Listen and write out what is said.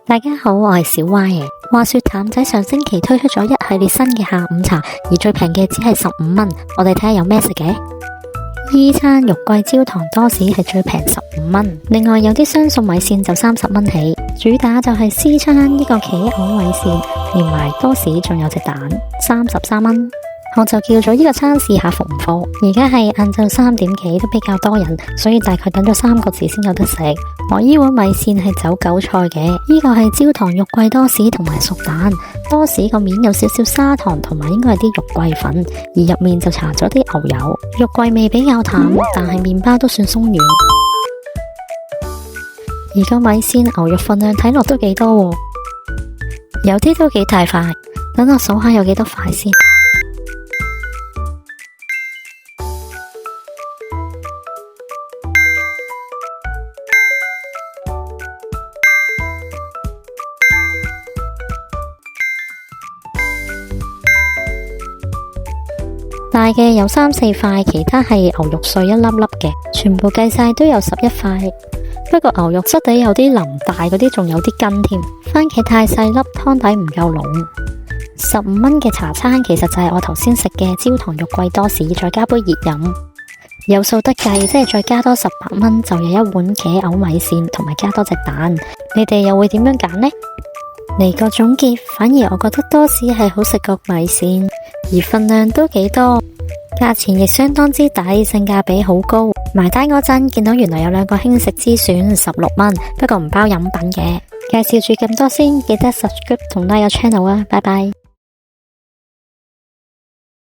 大家好，我係小歪爺。話說淡仔上星期推出咗一系列新嘅下午茶，而最平嘅只係15蚊。我哋睇下有咩食嘅。E餐肉桂焦糖多士係最平15蚊，另外有啲雙餸米線就30蚊起。主打就係 C 餐呢個茄藕米線，連埋多士仲有隻蛋，33蚊。我就叫咗呢個餐試下服唔服。而家係晏晝3點幾，都比較多人，所以大概等咗3個字先有得食。我呢碗米線係走韭菜嘅，呢個係焦糖肉桂多士同埋熟蛋。多士個面有少少砂糖，同埋應該係啲肉桂粉，而入面就搽咗啲牛油。肉桂味比較淡，但係麵包都算鬆軟。而個米線牛肉份量睇落都幾多喎，有啲都幾大塊。等我數下有幾多塊先。大嘅有3、4塊，其他係牛肉碎一粒粒嘅，全部計晒都有11塊。不過牛肉質地有啲腍，大嗰啲仲有啲筋添。番茄太細粒，湯底唔夠濃。15蚊嘅茶餐其實就係我頭先食嘅焦糖肉桂多士，再加杯熱飲。有數得計，即係再加多18蚊就有一碗茄藕米線，同埋加多隻蛋。你哋又會點樣揀呢？嚟個總結，反而我覺得多士係好食過米線，而份量都幾多，價錢亦相當之抵，性價比好高。埋單嗰陣見到原來有2個輕食之選，16蚊，不過唔包飲品嘅。介紹住咁多先，記得 subscribe 同 like 個 channel啊，拜拜。